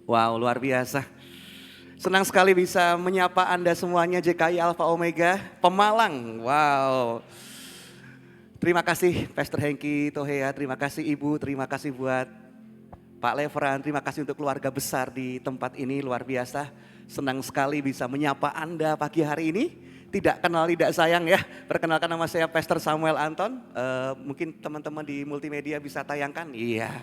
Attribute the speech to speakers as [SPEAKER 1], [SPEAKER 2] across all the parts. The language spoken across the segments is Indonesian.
[SPEAKER 1] Wow, luar biasa. Senang sekali bisa menyapa Anda semuanya JKI Alpha Omega Pemalang. Wow. Terima kasih Pastor Hengki Tohea, terima kasih Ibu, terima kasih buat Pak Leveran, terima kasih untuk keluarga besar di tempat ini, luar biasa. Senang sekali bisa menyapa Anda pagi hari ini. Tidak kenal tidak sayang ya. Perkenalkan, nama saya Pastor Samuel Anton. Mungkin teman-teman di multimedia bisa tayangkan. Iya.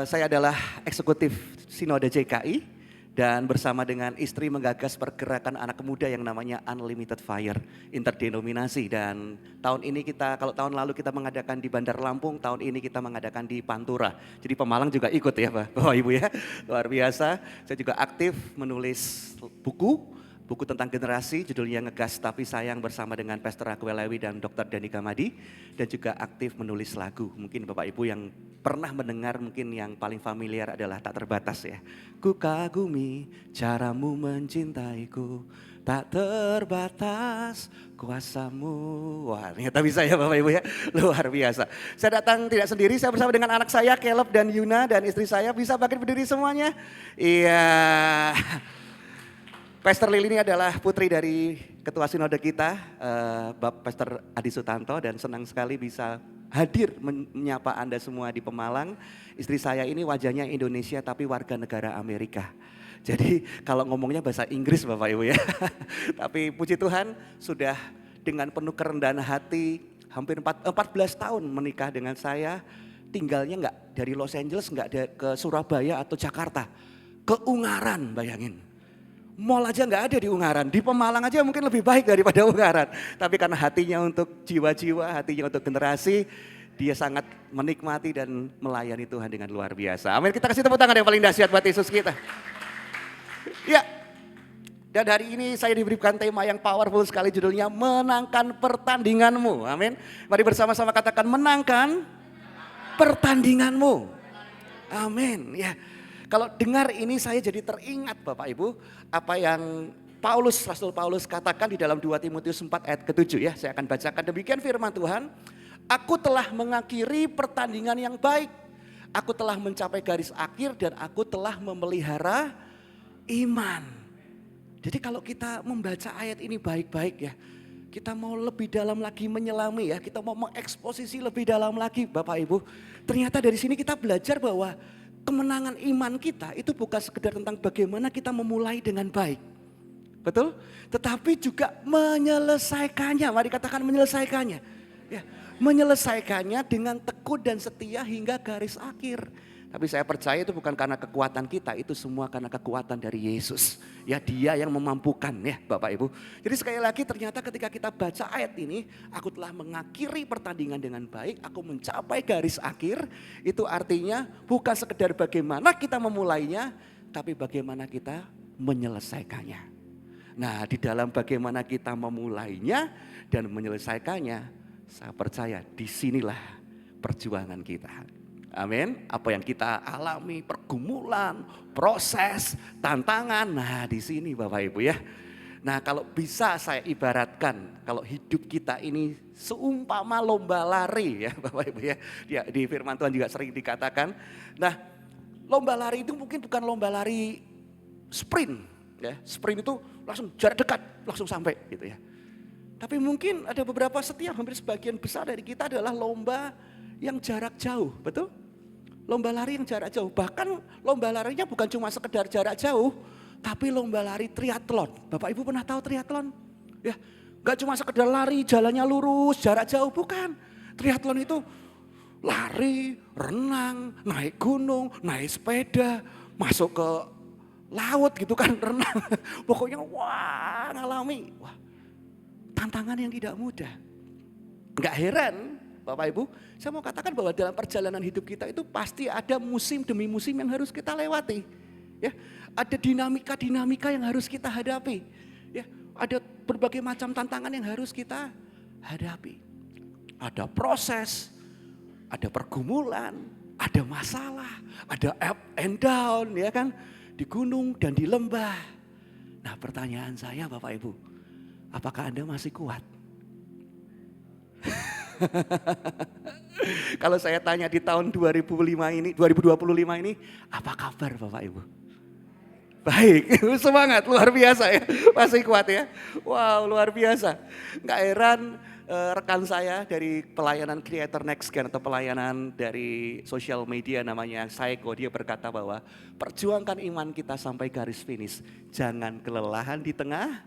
[SPEAKER 1] Saya adalah eksekutif Sinode JKI dan bersama dengan istri menggagas pergerakan anak muda yang namanya Unlimited Fire interdenominasi. Dan tahun ini kalau tahun lalu kita mengadakan di Bandar Lampung, tahun ini kita mengadakan di Pantura. Jadi Pemalang juga ikut ya Bapak Ibu ya, luar biasa. Saya juga aktif menulis buku tentang generasi, judulnya Ngegas Tapi Sayang, bersama dengan Pastor Raguel Lewi dan Dr. Dani Kamadi. Dan juga aktif menulis lagu. Mungkin Bapak Ibu yang pernah mendengar, mungkin yang paling familiar adalah Tak Terbatas ya. Ku kagumi caramu mencintaiku, tak terbatas kuasamu. Wah, ternyata bisa ya Bapak Ibu ya, luar biasa. Saya datang tidak sendiri, saya bersama dengan anak saya Caleb dan Yuna dan istri saya. Bisa bangkit berdiri semuanya? Iya. Pastor Lili ini adalah putri dari Ketua Sinode kita, Bapak Pastor Adi Sutanto, dan senang sekali bisa hadir menyapa Anda semua di Pemalang. Istri saya ini wajahnya Indonesia tapi warga negara Amerika. Jadi kalau ngomongnya bahasa Inggris Bapak Ibu ya. Tapi puji Tuhan sudah dengan penuh kerendahan hati, hampir 14 tahun menikah dengan saya. Tinggalnya enggak dari Los Angeles, enggak ke Surabaya atau Jakarta, ke Ungaran, bayangin. Mall aja nggak ada di Ungaran, di Pemalang aja mungkin lebih baik daripada Ungaran. Tapi karena hatinya untuk jiwa-jiwa, hatinya untuk generasi, dia sangat menikmati dan melayani Tuhan dengan luar biasa. Amin, kita kasih tepuk tangan yang paling dahsyat buat Yesus kita. Ya, dan hari ini saya diberikan tema yang powerful sekali, judulnya Menangkan Pertandinganmu. Amin, mari bersama-sama katakan menangkan pertandinganmu. Amin, ya. Kalau dengar ini saya jadi teringat Bapak Ibu, apa yang Rasul Paulus katakan di dalam 2 Timotius 4 ayat ke-7 ya. Saya akan bacakan, demikian firman Tuhan. Aku telah mengakhiri pertandingan yang baik. Aku telah mencapai garis akhir dan aku telah memelihara iman. Jadi kalau kita membaca ayat ini baik-baik ya. Kita mau lebih dalam lagi menyelami ya. Kita mau mengeksposisi lebih dalam lagi Bapak Ibu. Ternyata dari sini kita belajar bahwa kemenangan iman kita itu bukan sekedar tentang bagaimana kita memulai dengan baik. Betul? Tetapi juga menyelesaikannya. Mari katakan menyelesaikannya. Ya, menyelesaikannya dengan tekun dan setia hingga garis akhir. Tapi saya percaya itu bukan karena kekuatan kita, itu semua karena kekuatan dari Yesus. Ya, Dia yang memampukan ya Bapak Ibu. Jadi sekali lagi ternyata ketika kita baca ayat ini, aku telah mengakhiri pertandingan dengan baik, aku mencapai garis akhir. Itu artinya bukan sekedar bagaimana kita memulainya, tapi bagaimana kita menyelesaikannya. Nah, di dalam bagaimana kita memulainya dan menyelesaikannya, saya percaya disinilah perjuangan kita. Amin. Apa yang kita alami, pergumulan, proses, tantangan. Nah, di sini Bapak Ibu ya. Nah, kalau bisa saya ibaratkan, kalau hidup kita ini seumpama lomba lari ya Bapak Ibu ya. Di firman Tuhan juga sering dikatakan. Nah, lomba lari itu mungkin bukan lomba lari sprint ya. Sprint itu langsung jarak dekat, langsung sampai gitu ya. Tapi mungkin ada beberapa hampir sebagian besar dari kita adalah lomba yang jarak jauh, betul? Lomba lari yang jarak jauh, bahkan lomba larinya bukan cuma sekedar jarak jauh, tapi lomba lari triathlon. Bapak Ibu pernah tahu triathlon? Ya, gak cuma sekedar lari jalannya lurus, jarak jauh, bukan. Triathlon itu lari, renang, naik gunung, naik sepeda, masuk ke laut gitu kan, renang. Pokoknya wah ngalami, tantangan yang tidak mudah. Gak heran Bapak Ibu, saya mau katakan bahwa dalam perjalanan hidup kita itu pasti ada musim demi musim yang harus kita lewati. Ya, ada dinamika-dinamika yang harus kita hadapi. Ya, ada berbagai macam tantangan yang harus kita hadapi. Ada proses, ada pergumulan, ada masalah, ada up and down ya kan, di gunung dan di lembah. Nah, pertanyaan saya Bapak Ibu, apakah Anda masih kuat? Kalau saya tanya di tahun 2025 ini, 2025 ini, apa kabar Bapak Ibu? Baik, semangat luar biasa ya, masih kuat ya. Wow, luar biasa. Nggak heran rekan saya dari pelayanan Creator Next Gen atau pelayanan dari sosial media namanya Saiko, dia berkata bahwa perjuangkan iman kita sampai garis finish. Jangan kelelahan di tengah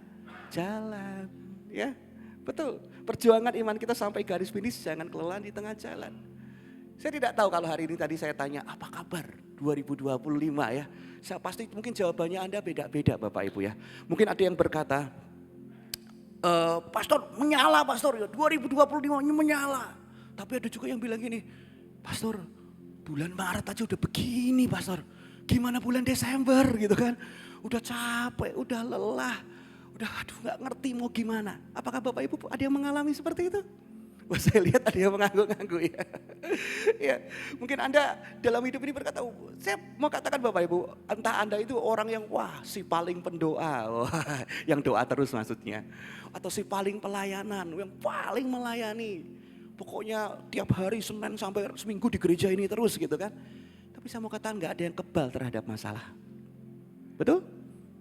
[SPEAKER 1] jalan. Ya, betul. Perjuangan iman kita sampai garis finish, jangan kelelahan di tengah jalan. Saya tidak tahu kalau hari ini tadi saya tanya apa kabar 2025 ya. Saya pasti mungkin jawabannya Anda beda-beda Bapak Ibu ya. Mungkin ada yang berkata, Pastor menyala Pastor ya 2025 ini menyala. Tapi ada juga yang bilang gini, Pastor bulan Maret aja udah begini Pastor. Gimana bulan Desember gitu kan. Udah capek, udah lelah, udah aduh gak ngerti mau gimana. Apakah Bapak Ibu ada yang mengalami seperti itu? Wah, saya lihat ada yang mengangguk-angguk ya. Ya, mungkin Anda dalam hidup ini berkata, saya mau katakan Bapak Ibu, entah Anda itu orang yang wah si paling pendoa, wah, yang doa terus maksudnya. Atau si paling pelayanan, yang paling melayani. Pokoknya tiap hari Senin sampai seminggu di gereja ini terus gitu kan. Tapi saya mau katakan gak ada yang kebal terhadap masalah. Betul?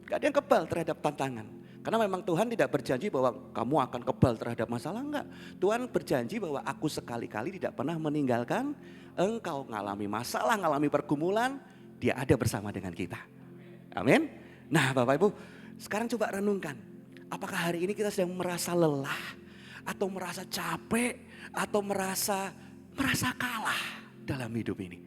[SPEAKER 1] Gak ada yang kebal terhadap tantangan. Karena memang Tuhan tidak berjanji bahwa kamu akan kebal terhadap masalah, enggak. Tuhan berjanji bahwa aku sekali-kali tidak pernah meninggalkan engkau. Ngalami masalah, ngalami pergumulan, dia ada bersama dengan kita. Amin. Nah Bapak Ibu, sekarang coba renungkan. Apakah hari ini kita sedang merasa lelah, atau merasa capek, atau merasa kalah dalam hidup ini?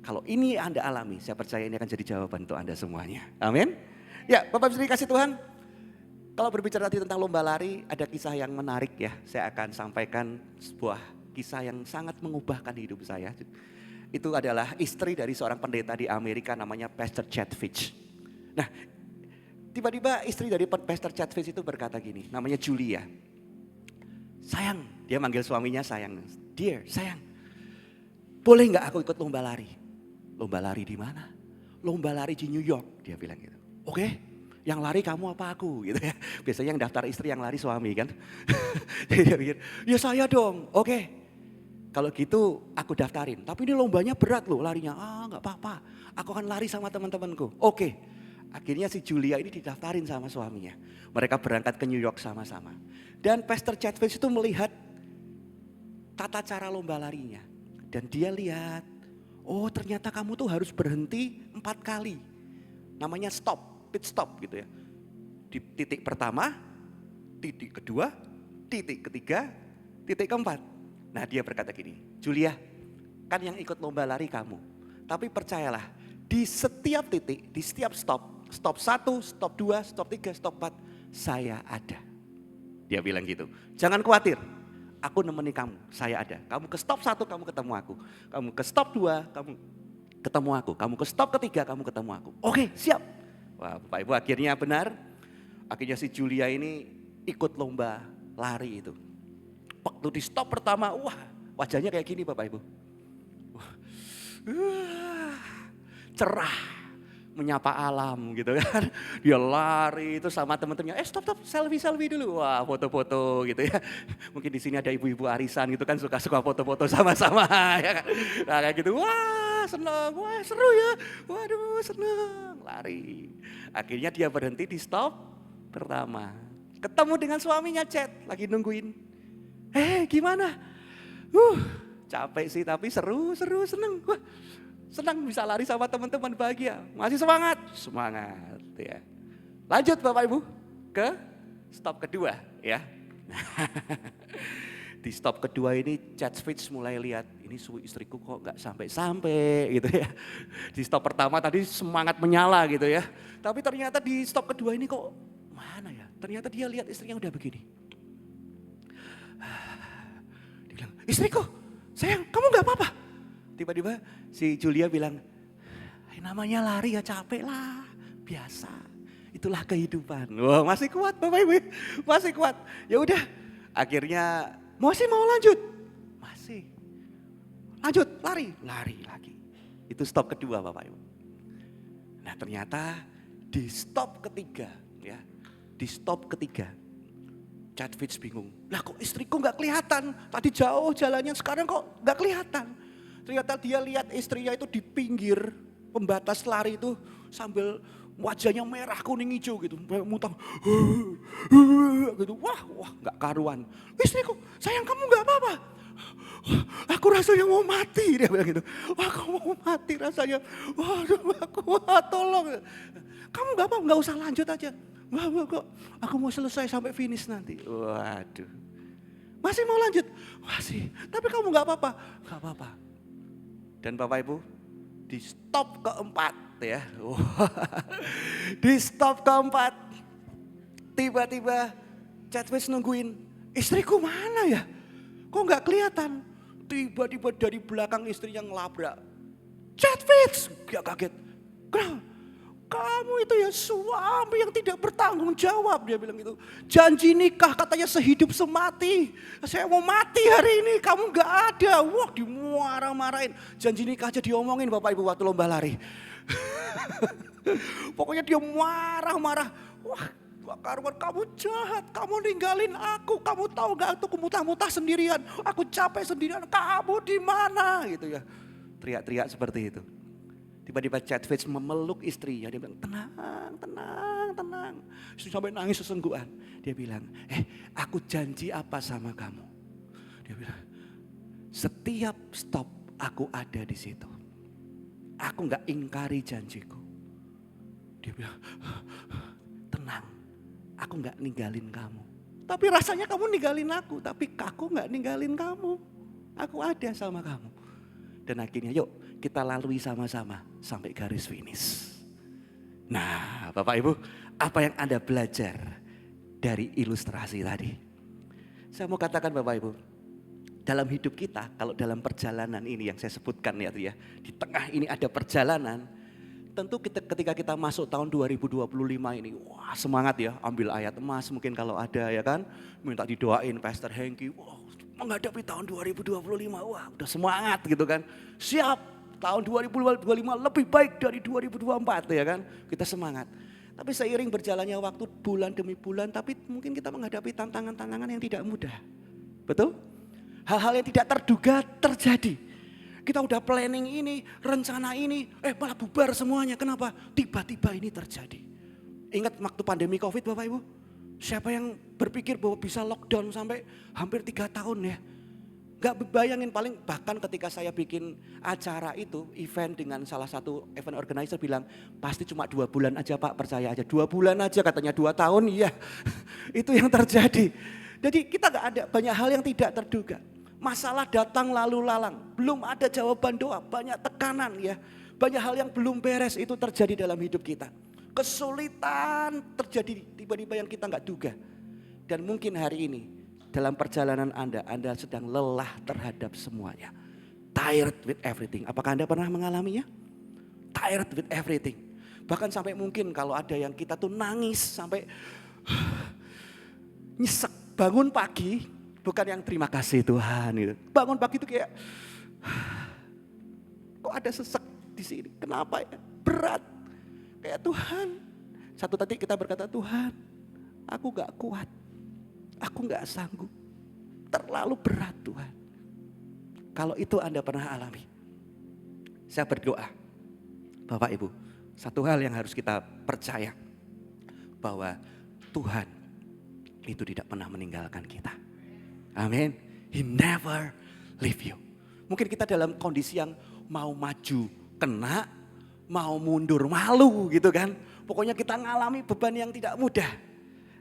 [SPEAKER 1] Kalau ini Anda alami, saya percaya ini akan jadi jawaban untuk Anda semuanya. Amin. Ya, Bapak Ibu dikasih Tuhan, kalau berbicara tadi tentang lomba lari, ada kisah yang menarik ya. Saya akan sampaikan sebuah kisah yang sangat mengubahkan hidup saya. Itu adalah istri dari seorang pendeta di Amerika namanya Pastor Chad Fitch. Nah, tiba-tiba istri dari Pastor Chad Fitch itu berkata gini, namanya Julia. Sayang, dia manggil suaminya sayang. Dear, sayang, boleh gak aku ikut lomba lari? Lomba lari di mana? Lomba lari di New York, dia bilang gitu. Oke, yang lari kamu apa aku gitu ya. Biasanya yang daftar istri yang lari suami kan. Jadi dia pikir, ya saya dong. Oke, kalau gitu aku daftarin. Tapi ini lombanya berat loh larinya. Gak apa-apa, aku akan lari sama teman-temanku. Oke, akhirnya si Julia ini didaftarin sama suaminya. Mereka berangkat ke New York sama-sama. Dan Pastor Chad Fitch itu melihat tata cara lomba larinya. Dan dia lihat, oh ternyata kamu tuh harus berhenti 4 kali. Namanya stop. Pit stop gitu ya. Di titik pertama, titik kedua, titik ketiga, titik keempat. Nah dia berkata gini, Julia kan yang ikut lomba lari kamu. Tapi percayalah di setiap titik, di setiap stop, stop 1, stop 2, stop 3, stop 4, saya ada. Dia bilang gitu, jangan khawatir, aku nemeni kamu, saya ada. Kamu ke stop 1, kamu ketemu aku. Kamu ke stop 2, kamu ketemu aku. Kamu ke stop ketiga, kamu ketemu aku. Oke, siap. Wah, Bapak Ibu akhirnya benar. Akhirnya si Julia ini ikut lomba lari itu. Waktu di stop pertama, wah wajahnya kayak gini Bapak Ibu. Cerah, menyapa alam gitu kan. Dia lari itu sama teman-temannya, stop selfie dulu. Wah foto-foto gitu ya. Mungkin di sini ada ibu-ibu arisan gitu kan suka-suka foto-foto sama-sama ya kan. Nah kayak gitu, wah seneng, wah seru ya. Waduh seneng, lari. Akhirnya dia berhenti di stop pertama. Ketemu dengan suaminya Chad, lagi nungguin. Gimana? Capek sih tapi seru, seneng. Wah, senang bisa lari sama teman-teman, bahagia. Masih semangat? Semangat ya. Lanjut Bapak Ibu ke stop kedua ya. Di stop kedua ini Chad Fitch mulai lihat, ini istriku kok gak sampai-sampai gitu ya. Di stop pertama tadi semangat menyala gitu ya. Tapi ternyata di stop kedua ini kok mana ya. Ternyata dia lihat istrinya udah begini. Dia bilang, istriku sayang kamu gak apa-apa? Tiba-tiba si Julia bilang, namanya lari ya capek lah, biasa. Itulah kehidupan. Wah masih kuat Bapak Ibu, masih kuat. Ya udah, akhirnya masih mau lanjut, masih. Lanjut, lari lagi. Itu stop kedua Bapak Ibu. Nah ternyata di stop ketiga, ya, di stop ketiga, Chad Fitch bingung. Lah kok istriku nggak kelihatan? Tadi jauh jalannya, sekarang kok nggak kelihatan? Ternyata dia lihat istrinya itu di pinggir pembatas lari itu sambil wajahnya merah kuning hijau gitu, mutang gitu, wah nggak karuan. Istriku, sayang kamu nggak apa-apa? Aku rasanya mau mati, dia bilang gitu. Wah, aku mau mati rasanya. Waduh, tolong. Kamu nggak apa-apa, nggak usah lanjut aja. Wah, kok aku mau selesai sampai finish nanti. Waduh, masih mau lanjut? Masih. Tapi kamu nggak apa-apa? Nggak apa-apa. Dan Bapak Ibu, di stop keempat ya. Di stop keempat, tiba-tiba Chadwick nungguin, istriku mana ya? Kok nggak kelihatan? Tiba-tiba dari belakang istrinya ngelabrak. Chadwick, dia kaget. Kenapa? Kamu itu ya suami yang tidak bertanggung jawab, dia bilang gitu. Janji nikah katanya sehidup semati. Saya mau mati hari ini, kamu nggak ada. Wah, dimarah-marahin. Janji nikah aja diomongin Bapak Ibu waktu lomba lari. Pokoknya dia marah-marah. Wah, karuan, kamu jahat, kamu ninggalin aku. Kamu tahu gak aku muntah-muntah sendirian. Aku capek sendirian, kamu di mana gitu ya. Teriak-teriak seperti itu. Tiba-tiba Chadwick memeluk istrinya, dia bilang tenang. Istri sampai nangis sesenggukan. Dia bilang, aku janji apa sama kamu? Dia bilang, setiap stop aku ada di situ. Aku gak ingkari janjiku. Dia bilang, tenang, aku gak ninggalin kamu. Tapi rasanya kamu ninggalin aku, tapi aku gak ninggalin kamu. Aku ada sama kamu. Dan akhirnya yuk kita lalui sama-sama sampai garis finish. Nah Bapak Ibu, apa yang Anda belajar dari ilustrasi tadi? Saya mau katakan Bapak Ibu, dalam hidup kita, kalau dalam perjalanan ini yang saya sebutkan ya, di tengah ini ada perjalanan, tentu ketika kita masuk tahun 2025 ini, wah semangat ya, ambil ayat emas mungkin kalau ada ya kan, minta didoain Pastor Hengki, wah menghadapi tahun 2025, wah udah semangat gitu kan, siap tahun 2025 lebih baik dari 2024 ya kan, kita semangat. Tapi seiring berjalannya waktu bulan demi bulan, tapi mungkin kita menghadapi tantangan-tantangan yang tidak mudah, betul? Hal-hal yang tidak terduga terjadi. Kita udah planning ini, rencana ini, malah bubar semuanya. Kenapa? Tiba-tiba ini terjadi. Ingat waktu pandemi COVID Bapak Ibu? Siapa yang berpikir bahwa bisa lockdown sampai hampir 3 tahun ya? Gak bayangin, paling bahkan ketika saya bikin acara itu, event dengan salah satu event organizer bilang, pasti cuma 2 bulan aja Pak, percaya aja. 2 bulan aja, katanya 2 tahun, iya. Itu yang terjadi. Jadi kita gak ada banyak hal yang tidak terduga. Masalah datang lalu lalang, belum ada jawaban doa, banyak tekanan ya. Banyak hal yang belum beres itu terjadi dalam hidup kita. Kesulitan terjadi tiba-tiba yang kita gak duga. Dan mungkin hari ini dalam perjalanan Anda sedang lelah terhadap semuanya. Tired with everything. Apakah Anda pernah mengalaminya? Tired with everything. Bahkan sampai mungkin kalau ada yang kita tuh nangis sampai nyesek, bangun pagi bukan yang terima kasih Tuhan gitu. Bangun pagi itu kayak kok ada sesek di sini. Kenapa ya? Berat. Kayak Tuhan. Satu tadi kita berkata, Tuhan, aku gak kuat. Aku gak sanggup. Terlalu berat Tuhan. Kalau itu Anda pernah alami, saya berdoa, Bapak Ibu, satu hal yang harus kita percaya, bahwa Tuhan itu tidak pernah meninggalkan kita. Amin. He never leave you. Mungkin kita dalam kondisi yang mau maju kena, mau mundur malu gitu kan. Pokoknya kita ngalami beban yang tidak mudah.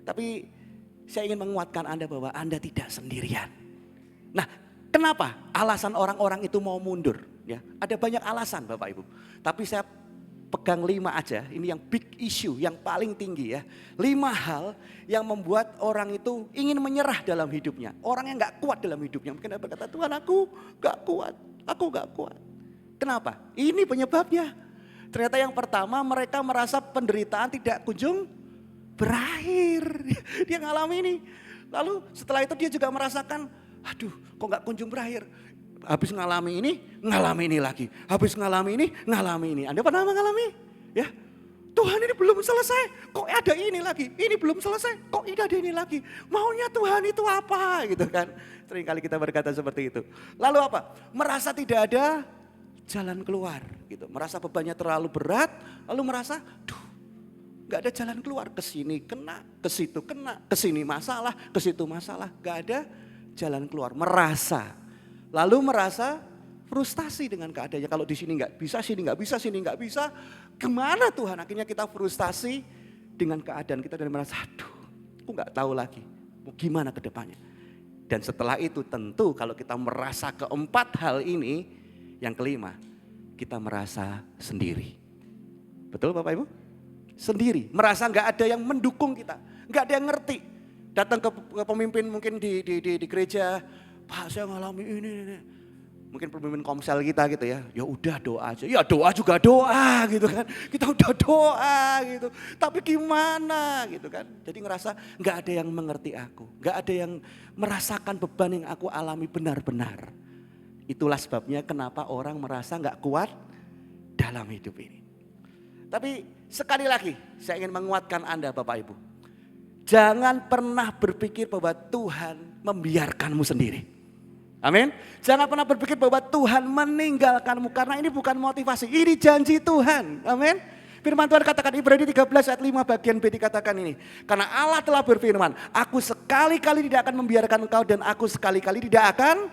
[SPEAKER 1] Tapi saya ingin menguatkan Anda bahwa Anda tidak sendirian. Nah, kenapa alasan orang-orang itu mau mundur? Ya, ada banyak alasan Bapak Ibu. Tapi saya pegang 5 aja, ini yang big issue, yang paling tinggi ya. 5 hal yang membuat orang itu ingin menyerah dalam hidupnya. Orang yang gak kuat dalam hidupnya. Mungkin dia berkata, Tuhan aku gak kuat, aku gak kuat. Kenapa? Ini penyebabnya. Ternyata yang pertama, mereka merasa penderitaan tidak kunjung berakhir. Dia ngalami ini. Lalu setelah itu dia juga merasakan, aduh kok gak kunjung berakhir. Habis ngalami ini lagi. Habis ngalami ini. Anda pernah mengalami? Ya, Tuhan ini belum selesai, kok ada ini lagi. Ini belum selesai, kok ada ini lagi. Maunya Tuhan itu apa gitu kan. Seringkali kita berkata seperti itu. Lalu apa? Merasa tidak ada jalan keluar gitu. Merasa bebannya terlalu berat, lalu merasa, gak ada jalan keluar. Ke sini kena, ke situ kena, ke sini masalah, ke situ masalah. Gak ada jalan keluar. Lalu merasa frustasi dengan keadaannya. Kalau di sini nggak bisa, sini nggak bisa, sini nggak bisa. Gimana Tuhan? Akhirnya kita frustasi dengan keadaan kita dan merasa, aku nggak tahu lagi mau gimana ke depannya. Dan setelah itu tentu kalau kita merasa keempat hal ini, yang kelima, kita merasa sendiri. Betul Bapak Ibu? Sendiri, merasa nggak ada yang mendukung kita, nggak ada yang ngerti. Datang ke pemimpin mungkin di gereja, Pak saya ngalami ini. Mungkin pemimpin komsel kita gitu ya, ya udah doa aja. Ya doa juga doa gitu kan. Kita udah doa gitu. Tapi gimana gitu kan. Jadi ngerasa gak ada yang mengerti aku. Gak ada yang merasakan beban yang aku alami benar-benar. Itulah sebabnya kenapa orang merasa gak kuat dalam hidup ini. Tapi sekali lagi saya ingin menguatkan Anda Bapak Ibu. Jangan pernah berpikir bahwa Tuhan membiarkanmu sendiri. Amin. Jangan pernah berpikir bahwa Tuhan meninggalkanmu karena ini bukan motivasi, ini janji Tuhan. Amin. Firman Tuhan katakan Ibrani 13 ayat 5 bagian B dikatakan ini. Karena Allah telah berfirman, aku sekali-kali tidak akan membiarkan engkau dan aku sekali-kali tidak akan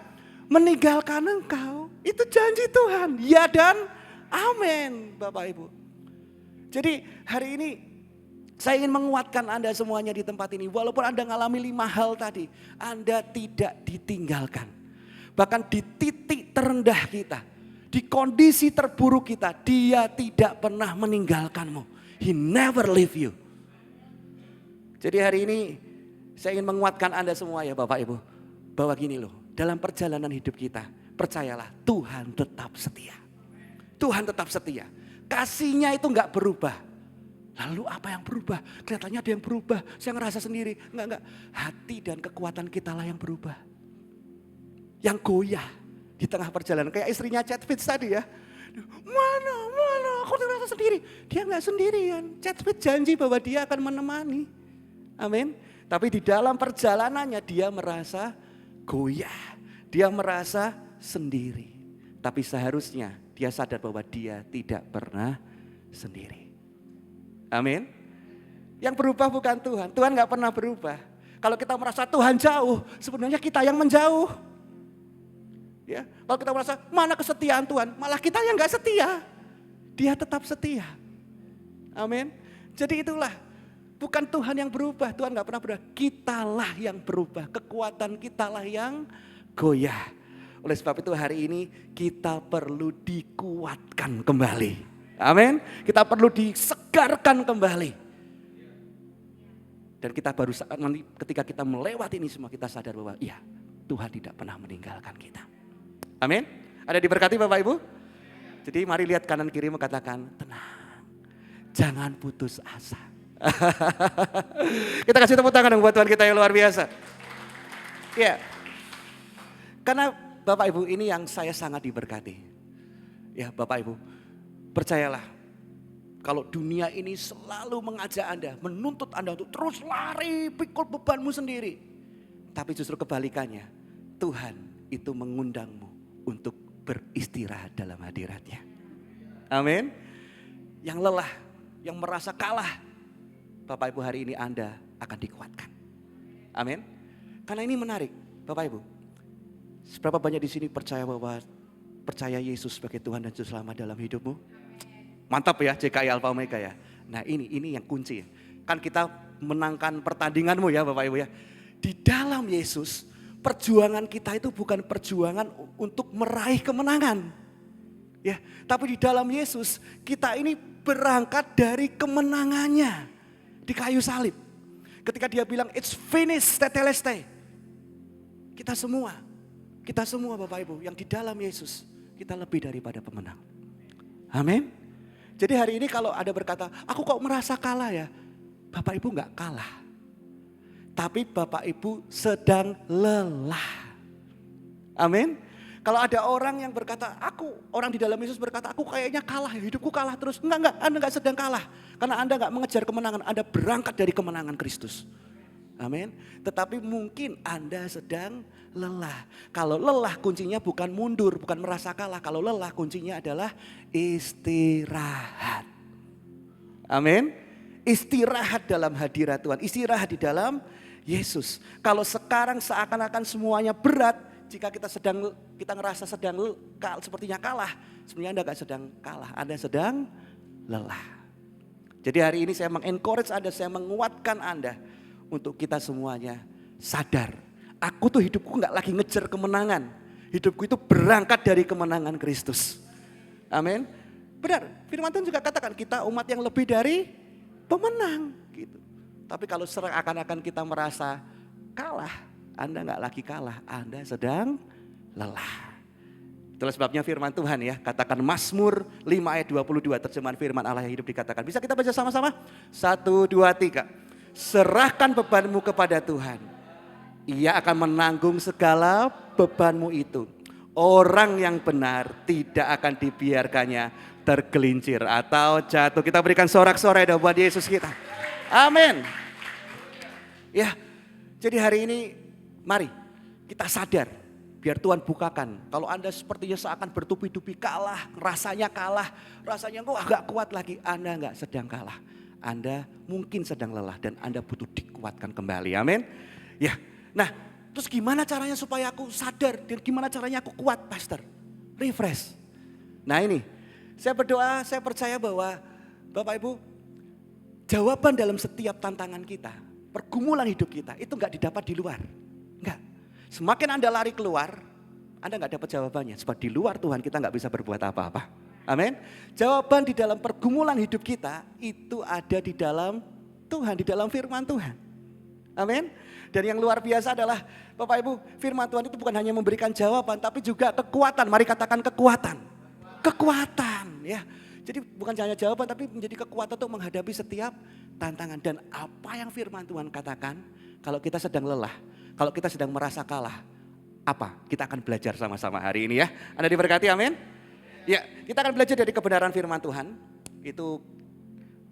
[SPEAKER 1] meninggalkan engkau. Itu janji Tuhan. Ya dan amin Bapak Ibu. Jadi hari ini saya ingin menguatkan Anda semuanya di tempat ini. Walaupun Anda mengalami 5 hal tadi, Anda tidak ditinggalkan. Bahkan di titik terendah kita, di kondisi terburuk kita, Dia tidak pernah meninggalkanmu. He never leave you. Jadi hari ini saya ingin menguatkan Anda semua ya Bapak Ibu. Bahwa gini loh, dalam perjalanan hidup kita, percayalah Tuhan tetap setia. Tuhan tetap setia. Kasih-Nya itu enggak berubah. Lalu apa yang berubah? Kelihatannya ada yang berubah. Saya ngerasa sendiri. Enggak. Hati dan kekuatan kita lah yang berubah. Yang goyah di tengah perjalanan. Kayak istrinya Chad Fitz tadi ya. Mana, aku ngerasa sendiri. Dia enggak sendirian. Chad Fitz janji bahwa dia akan menemani. Amin. Tapi di dalam perjalanannya dia merasa goyah. Dia merasa sendiri. Tapi seharusnya dia sadar bahwa dia tidak pernah sendiri. Amin. Yang berubah bukan Tuhan. Tuhan gak pernah berubah. Kalau kita merasa Tuhan jauh, sebenarnya kita yang menjauh. Ya, kalau kita merasa mana kesetiaan Tuhan, malah kita yang gak setia. Dia tetap setia. Amin. Jadi itulah, bukan Tuhan yang berubah. Tuhan gak pernah berubah. Kitalah yang berubah. Kekuatan kitalah yang goyah. Oleh sebab itu hari ini kita perlu dikuatkan kembali. Amin. Kita perlu disegarkan kembali. Dan kita baru ketika kita melewati ini semua kita sadar bahwa iya Tuhan tidak pernah meninggalkan kita. Amin. Ada diberkati Bapak Ibu? Jadi mari lihat kanan kirimu katakan tenang. Jangan putus asa. Kita kasih tepuk tangan dong buat Tuhan kita yang luar biasa. Ya. Karena Bapak Ibu ini yang saya sangat diberkati. Ya Bapak Ibu, percayalah. Kalau dunia ini selalu mengajak Anda, menuntut Anda untuk terus lari, pikul bebanmu sendiri. Tapi justru kebalikannya, Tuhan itu mengundangmu untuk beristirahat dalam hadirat-Nya. Amin. Yang lelah, yang merasa kalah, Bapak Ibu hari ini Anda akan dikuatkan. Amin. Karena ini menarik, Bapak Ibu. Seberapa banyak di sini percaya percaya Yesus sebagai Tuhan dan Juru Selamat dalam hidupmu? Mantap ya JKI Alpha Omega ya. Nah ini yang kunci. Kan kita menangkan pertandinganmu ya Bapak Ibu ya. Di dalam Yesus perjuangan kita itu bukan perjuangan untuk meraih kemenangan. Ya, tapi di dalam Yesus kita ini berangkat dari kemenangannya di kayu salib. Ketika dia bilang it's finished tetelestai. Kita semua Bapak Ibu yang di dalam Yesus kita lebih daripada pemenang. Amin. Jadi hari ini kalau ada berkata, aku kok merasa kalah ya. Bapak Ibu enggak kalah. Tapi Bapak Ibu sedang lelah. Amin. Kalau ada orang yang berkata, orang di dalam Yesus berkata, aku kayaknya kalah, hidupku kalah terus. Enggak, Anda enggak sedang kalah. Karena Anda enggak mengejar kemenangan, Anda berangkat dari kemenangan Kristus. Amin. Tetapi mungkin Anda sedang lelah. Kalau lelah kuncinya bukan mundur, bukan merasa kalah. Kalau lelah kuncinya adalah istirahat. Amin. Istirahat dalam hadirat Tuhan. Istirahat di dalam Yesus. Kalau sekarang seakan-akan semuanya berat, jika kita ngerasa sedang sepertinya kalah, sebenarnya Anda gak sedang kalah, Anda sedang lelah. Jadi hari ini saya mengencourage Anda, saya menguatkan Anda untuk kita semuanya sadar. Aku tuh hidupku gak lagi ngejar kemenangan. Hidupku itu berangkat dari kemenangan Kristus. Amin. Benar, firman Tuhan juga katakan kita umat yang lebih dari pemenang gitu. Tapi kalau seakan-akan kita merasa kalah, Anda gak lagi kalah, Anda sedang lelah. Itulah sebabnya firman Tuhan ya, katakan Mazmur 5 ayat 22 terjemahan firman Allah yang hidup dikatakan. Bisa kita baca sama-sama? 1, 2, 3. Serahkan bebanmu kepada Tuhan. Ia akan menanggung segala bebanmu itu. Orang yang benar tidak akan dibiarkannya tergelincir atau jatuh. Kita berikan sorak-sorai buat Yesus kita. Amin. Ya, jadi hari ini mari kita sadar. Biar Tuhan bukakan. Kalau Anda sepertinya seakan bertubi-tubi kalah, rasanya kok agak kuat lagi. Anda enggak sedang kalah. Anda mungkin sedang lelah dan Anda butuh dikuatkan kembali. Amin. Ya. Nah, terus gimana caranya supaya aku sadar dan gimana caranya aku kuat, Pastor? Refresh. Nah, ini saya berdoa, saya percaya bahwa Bapak Ibu, jawaban dalam setiap tantangan kita, pergumulan hidup kita itu enggak didapat di luar. Enggak. Semakin Anda lari keluar, Anda gak dapat jawabannya. Sebab di luar Tuhan kita gak bisa berbuat apa-apa. Amin. Jawaban di dalam pergumulan hidup kita itu ada di dalam Tuhan, di dalam firman Tuhan. Amin. Dan yang luar biasa adalah Bapak Ibu, firman Tuhan itu bukan hanya memberikan jawaban tapi juga kekuatan. Mari katakan kekuatan. Kekuatan ya. Jadi bukan hanya jawaban tapi menjadi kekuatan untuk menghadapi setiap tantangan. Dan apa yang firman Tuhan katakan kalau kita sedang lelah, kalau kita sedang merasa kalah, apa? Kita akan belajar sama-sama hari ini ya. Anda diberkati, amin? Ya, kita akan belajar dari kebenaran firman Tuhan. Itu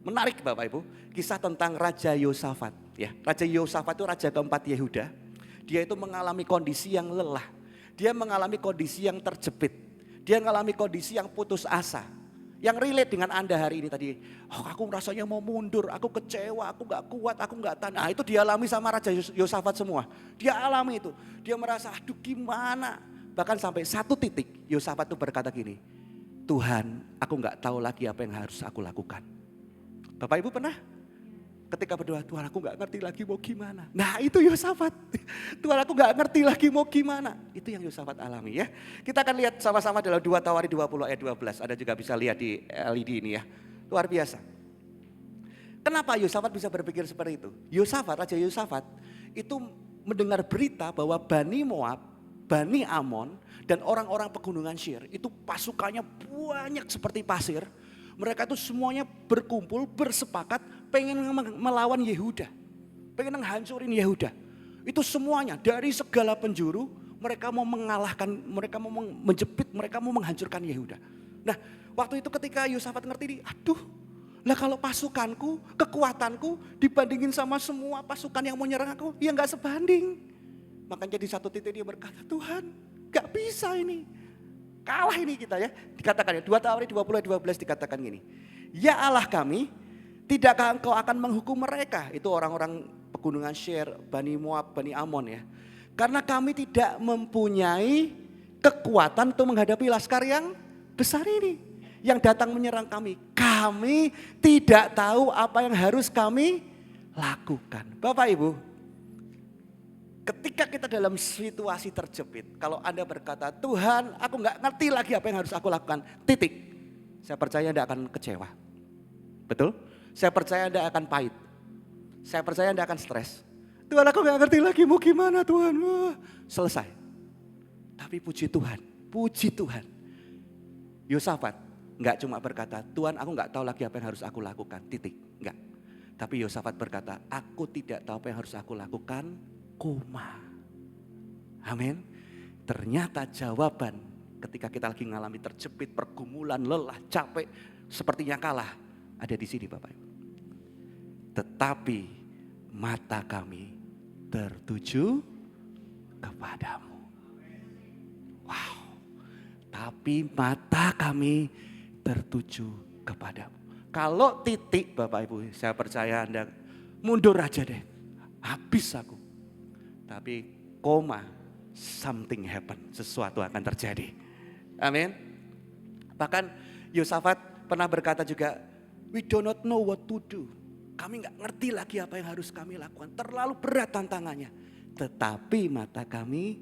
[SPEAKER 1] menarik Bapak Ibu. Kisah tentang Raja Yosafat. Ya, Raja Yosafat itu raja keempat Yehuda. Dia itu mengalami kondisi yang lelah. Dia mengalami kondisi yang terjepit. Dia mengalami kondisi yang putus asa. Yang relate dengan Anda hari ini tadi, aku rasanya mau mundur, aku kecewa, aku gak kuat, aku gak tahan. Nah itu dialami sama Raja Yosafat semua. Dia alami itu, dia merasa aduh gimana. Bahkan sampai satu titik Yosafat itu berkata gini, Tuhan aku gak tahu lagi apa yang harus aku lakukan. Bapak Ibu pernah? Ketika berdoa, Tuhan aku gak ngerti lagi mau gimana. Nah itu Yosafat. Tuhan aku gak ngerti lagi mau gimana. Itu yang Yosafat alami ya. Kita akan lihat sama-sama dalam 2 Tawarik 20 ayat 12. Anda juga bisa lihat di LED ini ya. Luar biasa. Kenapa Yosafat bisa berpikir seperti itu? Raja Yosafat itu mendengar berita bahwa Bani Moab, Bani Amon dan orang-orang pegunungan Syir itu pasukannya banyak seperti pasir. Mereka itu semuanya berkumpul, bersepakat pengen melawan Yehuda. Pengen menghancurin Yehuda. Itu semuanya dari segala penjuru mereka mau mengalahkan, mereka mau menjepit, mereka mau menghancurkan Yehuda. Nah waktu itu ketika Yosafat ngerti, aduh lah kalau pasukanku, kekuatanku dibandingin sama semua pasukan yang mau nyerang aku, ya gak sebanding. Makanya di satu titik dia berkata, Tuhan gak bisa ini. Kalah ini kita ya, dikatakan ya 2 Tawarik 20 ayat 12 dikatakan gini. Ya Allah kami, tidakkah engkau akan menghukum mereka? Itu orang-orang pegunungan Syir, Bani Moab, Bani Amon ya. Karena kami tidak mempunyai kekuatan untuk menghadapi laskar yang besar ini. Yang datang menyerang kami. Kami tidak tahu apa yang harus kami lakukan. Bapak Ibu, ketika kita dalam situasi terjepit, kalau Anda berkata, Tuhan aku gak ngerti lagi apa yang harus aku lakukan, titik. Saya percaya Anda akan kecewa. Betul? Saya percaya Anda akan pahit. Saya percaya Anda akan stres. Tuhan aku gak ngerti lagi mau gimana Tuhan. Selesai. Tapi puji Tuhan. Yosafat gak cuma berkata, Tuhan aku gak tahu lagi apa yang harus aku lakukan, titik. Enggak. Tapi Yosafat berkata, aku tidak tahu apa yang harus aku lakukan, koma. Amin. Ternyata jawaban ketika kita lagi mengalami terjepit, pergumulan, lelah, capek, sepertinya kalah, ada di sini Bapak Ibu. Tetapi mata kami tertuju kepadamu. Wow. Tapi mata kami tertuju kepadamu. Kalau titik Bapak Ibu, saya percaya Anda mundur aja deh. Habis aku. Tapi koma, something happen. Sesuatu akan terjadi. Amin. Bahkan Yosafat pernah berkata juga, we do not know what to do. Kami gak ngerti lagi apa yang harus kami lakukan. Terlalu berat tantangannya. Tetapi mata kami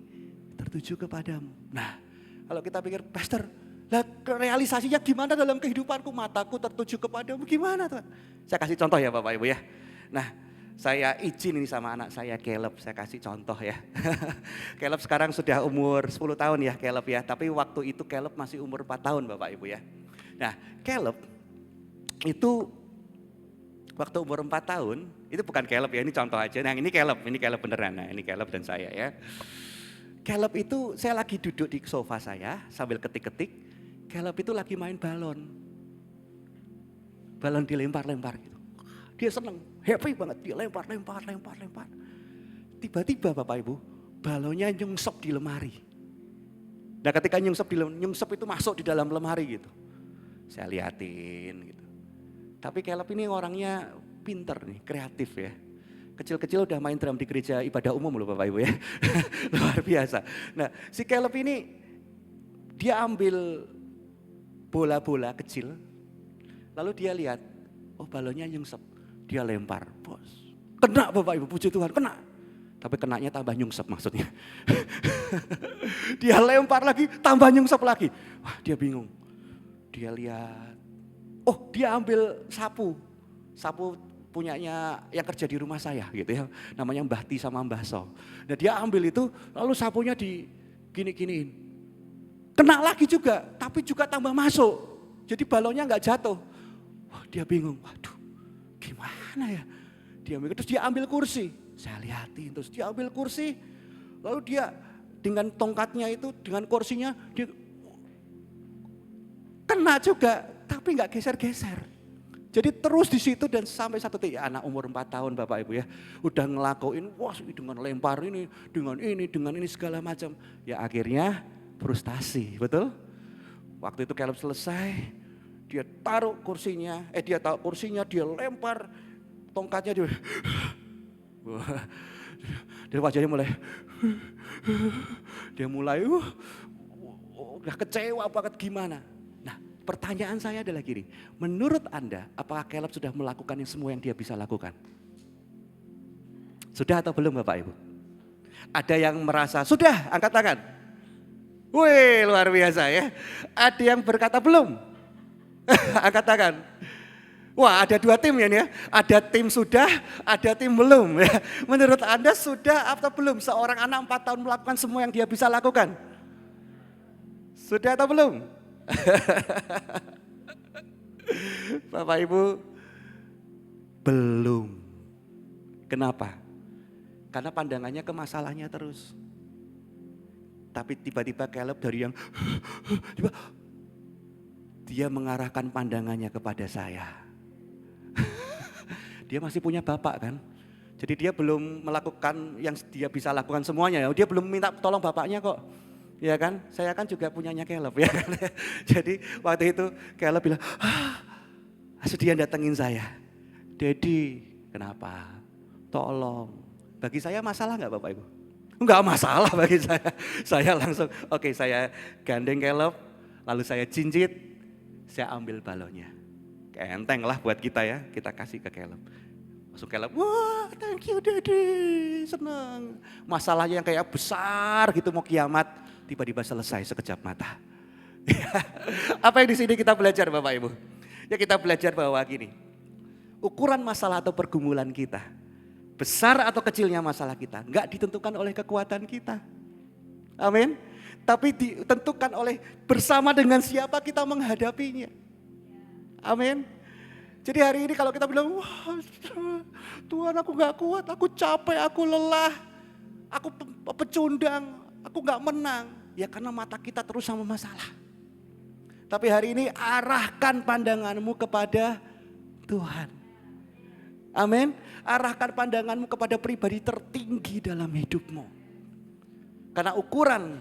[SPEAKER 1] tertuju kepadamu. Nah, kalau kita pikir, Pastor, lah realisasinya gimana dalam kehidupanku? Mataku tertuju kepadamu, gimana Tuhan? Saya kasih contoh ya Bapak Ibu ya. Nah, saya izin ini sama anak saya Caleb, saya kasih contoh ya. Caleb sekarang sudah umur 10 tahun ya Caleb ya. Tapi waktu itu Caleb masih umur 4 tahun Bapak Ibu ya. Nah, Caleb itu waktu umur 4 tahun, itu bukan Caleb ya, ini contoh aja. Nah ini Caleb beneran, nah ini Caleb dan saya ya. Caleb itu saya lagi duduk di sofa saya sambil ketik-ketik. Caleb itu lagi main balon. Balon dilempar-lempar gitu. Dia seneng, happy banget, dia lempar. Tiba-tiba Bapak Ibu, balonnya nyungsep di lemari. Nah ketika nyungsep itu masuk di dalam lemari gitu. Saya liatin gitu. Tapi Caleb ini orangnya pinter nih, kreatif ya. Kecil-kecil udah main drum di gereja ibadah umum loh Bapak Ibu ya. Luar biasa. Nah si Caleb ini dia ambil bola-bola kecil. Lalu dia lihat, oh balonnya nyungsep. Dia lempar, bos. Kena Bapak Ibu, puji Tuhan, kena. Tapi kenanya tambah nyungsep maksudnya. Dia lempar lagi, tambah nyungsep lagi. Wah dia bingung. Dia lihat, oh dia ambil sapu punyanya yang kerja di rumah saya gitu ya, namanya Mbah Ti sama Mbah So. Nah dia ambil itu, lalu sapunya di gini-giniin. Kena lagi juga, tapi juga tambah masuk. Jadi balonnya nggak jatuh. Wah dia bingung, waduh gimana ya. Terus dia ambil kursi, saya lihatin, terus dia ambil kursi. Lalu dia dengan tongkatnya itu, dengan kursinya, dia kena juga, tapi nggak geser-geser. Jadi terus di situ dan sampai satu titik, anak umur 4 tahun Bapak Ibu ya, udah ngelakuin, wah dengan lempar ini, dengan ini segala macam. Ya akhirnya frustasi, betul? Waktu itu Caleb selesai, dia taruh kursinya, dia lempar tongkatnya, dia wajahnya mulai, udah kecewa banget gimana. Pertanyaan saya adalah gini, menurut Anda apakah Caleb sudah melakukan yang semua yang dia bisa lakukan? Sudah atau belum Bapak Ibu? Ada yang merasa sudah, angkat tangan. Wih luar biasa ya. Ada yang berkata belum? Angkat tangan. Wah ada 2 tim ya nih ya. Ada tim sudah, ada tim belum ya. Menurut Anda sudah atau belum seorang anak 4 tahun melakukan semua yang dia bisa lakukan? Sudah atau belum? Bapak Ibu, belum. Kenapa? Karena pandangannya ke masalahnya terus. Tapi tiba-tiba Caleb dari yang dia mengarahkan pandangannya kepada saya. Dia masih punya bapak kan? Jadi dia belum melakukan yang dia bisa lakukan semuanya. Dia belum minta tolong bapaknya kok. Ya kan, saya kan juga punyanya Caleb ya kan. Jadi waktu itu Caleb bilang, dia datengin saya. Daddy, kenapa? Tolong. Bagi saya masalah gak Bapak Ibu? Enggak masalah bagi saya. Saya langsung, oke, saya gandeng Caleb, lalu saya jinjit, saya ambil balonnya. Enteng lah buat kita ya, kita kasih ke Caleb. Langsung Caleb, wah thank you Daddy, senang. Masalahnya yang kayak besar gitu mau kiamat. Tiba-tiba selesai sekejap mata. Apa yang di sini kita belajar Bapak Ibu? Ya kita belajar bahwa gini, ukuran masalah atau pergumulan kita, besar atau kecilnya masalah kita, enggak ditentukan oleh kekuatan kita. Amin. Tapi ditentukan oleh bersama dengan siapa kita menghadapinya. Amin. Jadi hari ini kalau kita bilang, wah Tuhan aku gak kuat, aku capek, aku lelah, aku pecundang, aku gak menang. Ya karena mata kita terus sama masalah. Tapi hari ini arahkan pandanganmu kepada Tuhan. Amin. Arahkan pandanganmu kepada pribadi tertinggi dalam hidupmu. Karena ukuran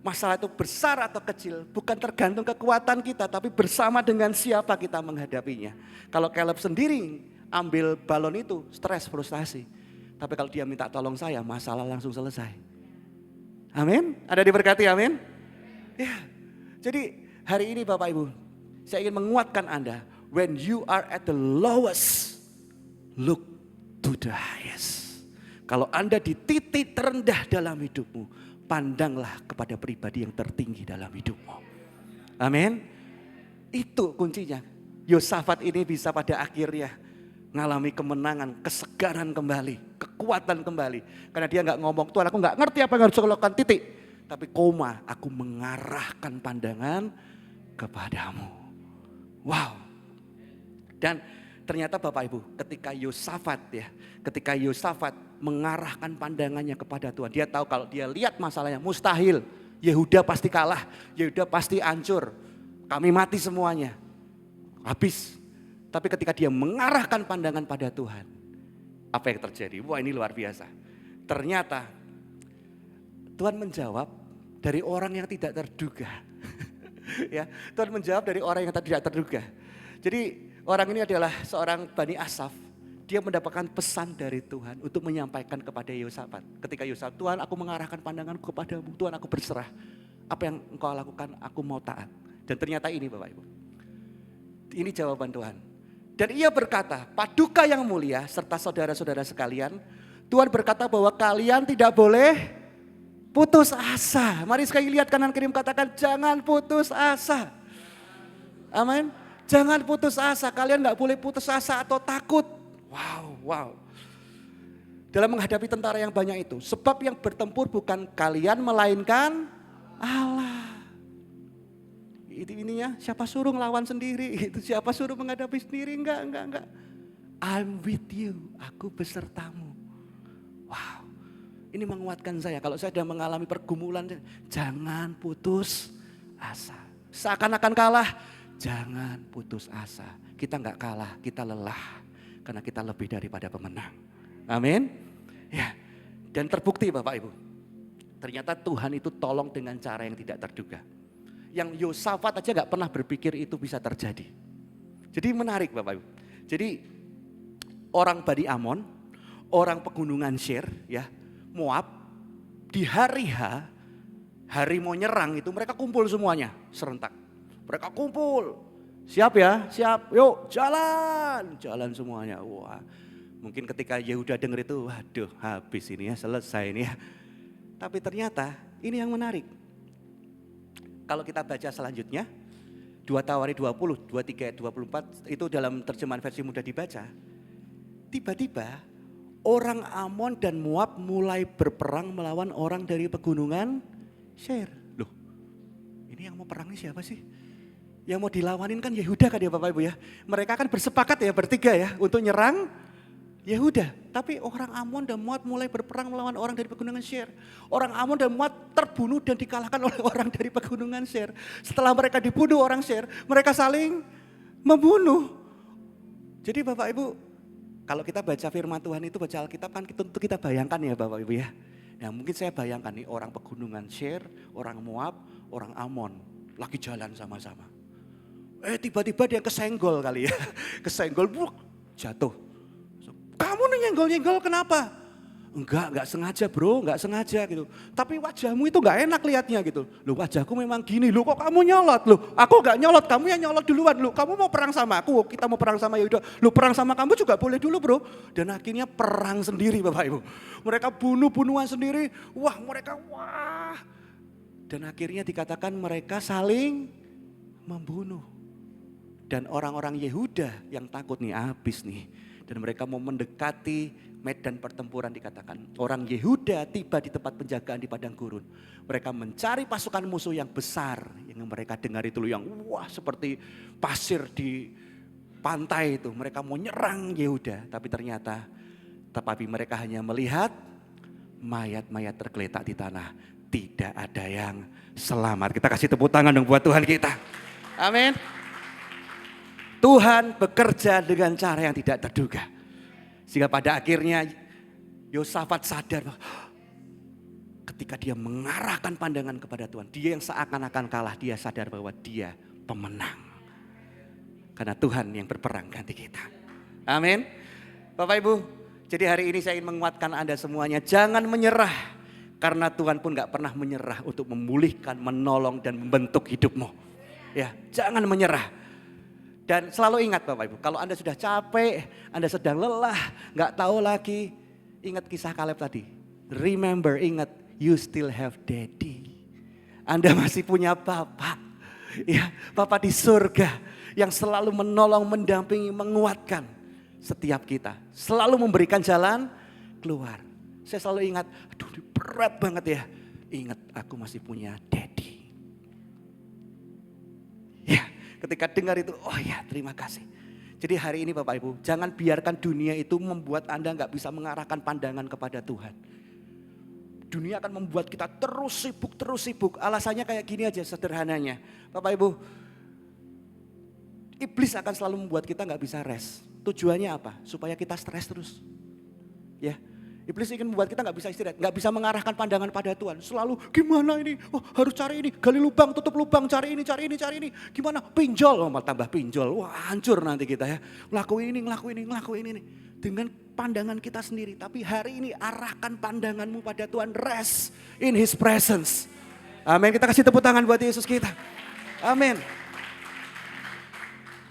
[SPEAKER 1] masalah itu besar atau kecil bukan tergantung kekuatan kita, tapi bersama dengan siapa kita menghadapinya. Kalau Caleb sendiri ambil balon itu, stres, frustasi. Tapi kalau dia minta tolong saya, masalah langsung selesai. Amin. Ada diberkati, amin. Ya, jadi hari ini Bapak Ibu, saya ingin menguatkan Anda. When you are at the lowest, look to the highest. Kalau Anda di titik terendah dalam hidupmu, pandanglah kepada pribadi yang tertinggi dalam hidupmu. Amin. Itu kuncinya. Yosafat ini bisa pada akhirnya ngalami kemenangan, kesegaran kembali, kekuatan kembali. Karena dia nggak ngomong, Tuhan aku nggak ngerti apa yang harus aku lakukan, titik. Tapi koma, aku mengarahkan pandangan kepadamu. Wow. Dan ternyata Bapak Ibu, ketika Yosafat mengarahkan pandangannya kepada Tuhan. Dia tahu kalau dia lihat masalahnya mustahil. Yehuda pasti kalah, Yehuda pasti hancur. Kami mati semuanya. Habis. Tapi ketika dia mengarahkan pandangan pada Tuhan, apa yang terjadi? Wah, ini luar biasa. Ternyata Tuhan menjawab dari orang yang tidak terduga. Ya, Tuhan menjawab dari orang yang tidak terduga. Jadi orang ini adalah seorang Bani Asaf. Dia mendapatkan pesan dari Tuhan untuk menyampaikan kepada Yosafat. Ketika Yosafat, Tuhan aku mengarahkan pandanganku kepadamu, Tuhan aku berserah. Apa yang engkau lakukan, aku mau taat. Dan ternyata ini Bapak Ibu. Ini jawaban Tuhan. Dan ia berkata, Paduka yang mulia serta saudara-saudara sekalian, Tuhan berkata bahwa kalian tidak boleh putus asa. Mari sekali lihat kanan kiri, katakan jangan putus asa. Amin. Jangan putus asa, kalian gak boleh putus asa atau takut. Wow. Dalam menghadapi tentara yang banyak itu, sebab yang bertempur bukan kalian melainkan Allah. Itu ininya, siapa suruh ngelawan sendiri, itu siapa suruh menghadapi sendiri, enggak. I'm with you, aku besertamu. Wow, ini menguatkan saya. Kalau saya sedang mengalami pergumulan, jangan putus asa. Seakan-akan kalah, jangan putus asa. Kita enggak kalah, kita lelah. Karena kita lebih daripada pemenang. Amin. Ya, dan terbukti Bapak Ibu. Ternyata Tuhan itu tolong dengan cara yang tidak terduga. Yang Yosafat aja gak pernah berpikir itu bisa terjadi. Jadi menarik Bapak Ibu. Jadi orang Bani Amon, orang pegunungan Seir, ya, Moab, di hari hari mau nyerang itu mereka kumpul semuanya serentak. Mereka kumpul, siap ya, siap, yuk jalan semuanya. Wah, mungkin ketika Yehuda dengar itu, waduh habis ini ya, selesai ini ya. Tapi ternyata ini yang menarik. Kalau kita baca selanjutnya, 2 Tawari 20, 23, 24 itu dalam terjemahan versi mudah dibaca. Tiba-tiba orang Amon dan Moab mulai berperang melawan orang dari pegunungan Seir. Loh, ini yang mau perang ini siapa sih? Yang mau dilawanin kan Yehuda kan ya Bapak Ibu ya. Mereka kan bersepakat ya bertiga ya untuk nyerang Yehuda. Tapi orang Amon dan Moab mulai berperang melawan orang dari pegunungan Seir. Orang Amon dan Moab terbunuh dan dikalahkan oleh orang dari pegunungan Seir. Setelah mereka dibunuh orang Seir, mereka saling membunuh. Jadi Bapak Ibu, kalau kita baca firman Tuhan itu, baca Alkitab kan tentu kita bayangkan ya Bapak Ibu ya. Nah mungkin saya bayangkan nih orang pegunungan Seir, orang Moab, orang Amon lagi jalan sama-sama. Tiba-tiba dia kesenggol kali ya. Kesenggol, jatuh. Kamu nih nyenggol-nyenggol kenapa? Enggak sengaja bro, enggak sengaja gitu. Tapi wajahmu itu enggak enak lihatnya gitu. Loh wajahku memang gini, loh kok kamu nyolot? Loh aku enggak nyolot, kamu yang nyolot duluan. Loh kamu mau perang sama aku, kita mau perang sama Yehuda. Loh perang sama kamu juga boleh dulu bro. Dan akhirnya perang sendiri Bapak Ibu. Mereka bunuh-bunuhan sendiri, wah. Dan akhirnya dikatakan mereka saling membunuh. Dan orang-orang Yehuda yang takut nih habis nih. Dan mereka mau mendekati medan pertempuran dikatakan. Orang Yehuda tiba di tempat penjagaan di padang gurun. Mereka mencari pasukan musuh yang besar. Yang mereka dengar itu yang wah seperti pasir di pantai itu. Mereka mau nyerang Yehuda. Tapi ternyata mereka hanya melihat mayat-mayat tergeletak di tanah. Tidak ada yang selamat. Kita kasih tepuk tangan dong buat Tuhan kita. Amin. Tuhan bekerja dengan cara yang tidak terduga. Sehingga pada akhirnya Yosafat sadar ketika dia mengarahkan pandangan kepada Tuhan. Dia yang seakan-akan kalah, dia sadar bahwa dia pemenang. Karena Tuhan yang berperang ganti kita. Amin. Bapak Ibu, jadi hari ini saya ingin menguatkan Anda semuanya. Jangan menyerah. Karena Tuhan pun gak pernah menyerah untuk memulihkan, menolong dan membentuk hidupmu. Ya, jangan menyerah. Dan selalu ingat Bapak Ibu, kalau Anda sudah capek, Anda sedang lelah, gak tahu lagi. Ingat kisah Kaleb tadi. Remember, ingat, you still have daddy. Anda masih punya Bapak. Ya, Bapak di surga yang selalu menolong, mendampingi, menguatkan setiap kita. Selalu memberikan jalan keluar. Saya selalu ingat, aduh berat banget ya. Ingat aku masih punya daddy. Ya, ketika dengar itu, oh ya terima kasih. Jadi hari ini Bapak Ibu, jangan biarkan dunia itu membuat Anda gak bisa mengarahkan pandangan kepada Tuhan. Dunia akan membuat kita terus sibuk. Alasannya kayak gini aja sederhananya. Bapak Ibu, iblis akan selalu membuat kita gak bisa rest. Tujuannya apa? Supaya kita stres terus. Ya, iblis ingin membuat kita gak bisa istirahat, gak bisa mengarahkan pandangan pada Tuhan. Selalu gimana ini, oh harus cari ini, gali lubang, tutup lubang, cari ini. Gimana, pinjol, oh tambah pinjol, wah hancur nanti kita ya. Ngelakuin ini. Dengan pandangan kita sendiri. Tapi hari ini arahkan pandanganmu pada Tuhan, rest in His presence. Amin, kita kasih tepuk tangan buat Yesus kita. Amin.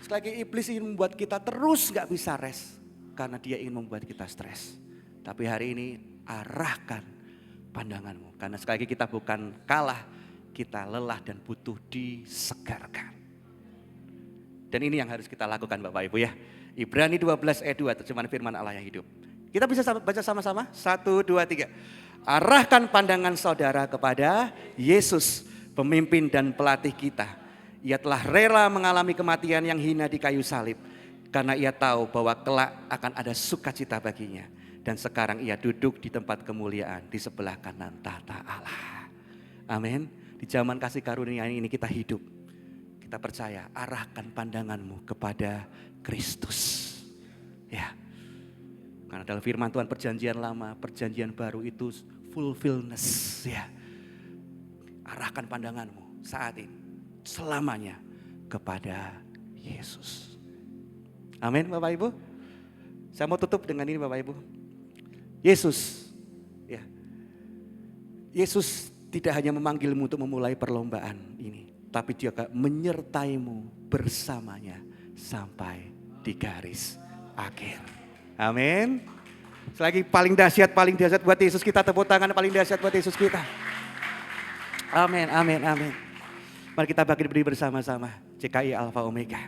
[SPEAKER 1] Sekali lagi iblis ingin membuat kita terus gak bisa rest. Karena dia ingin membuat kita stres. Tapi hari ini arahkan pandanganmu. Karena sekali lagi kita bukan kalah, kita lelah dan butuh disegarkan. Dan ini yang harus kita lakukan Bapak Ibu ya. Ibrani 12 ayat 2 terjemahan firman Allah yang hidup. Kita bisa baca sama-sama? 1, 2, 3. Arahkan pandangan saudara kepada Yesus, pemimpin dan pelatih kita. Ia telah rela mengalami kematian yang hina di kayu salib. Karena ia tahu bahwa kelak akan ada sukacita baginya. Dan sekarang ia duduk di tempat kemuliaan di sebelah kanan tahta Allah. Amin. Di zaman kasih karunia ini kita hidup. Kita percaya, arahkan pandanganmu kepada Kristus. Ya. Karena dalam firman Tuhan perjanjian lama, perjanjian baru itu fulfillness. Ya. Arahkan pandanganmu saat ini, selamanya kepada Yesus. Amin Bapak Ibu. Saya mau tutup dengan ini Bapak Ibu. Yesus, ya, Yesus tidak hanya memanggilmu untuk memulai perlombaan ini, tapi juga menyertaimu bersamanya sampai di garis akhir. Amin. Selagi paling dahsyat buat Yesus kita, tepuk tangan paling dahsyat buat Yesus kita. Amin. Mari kita berdiri bersama-sama. CKI Alpha Omega.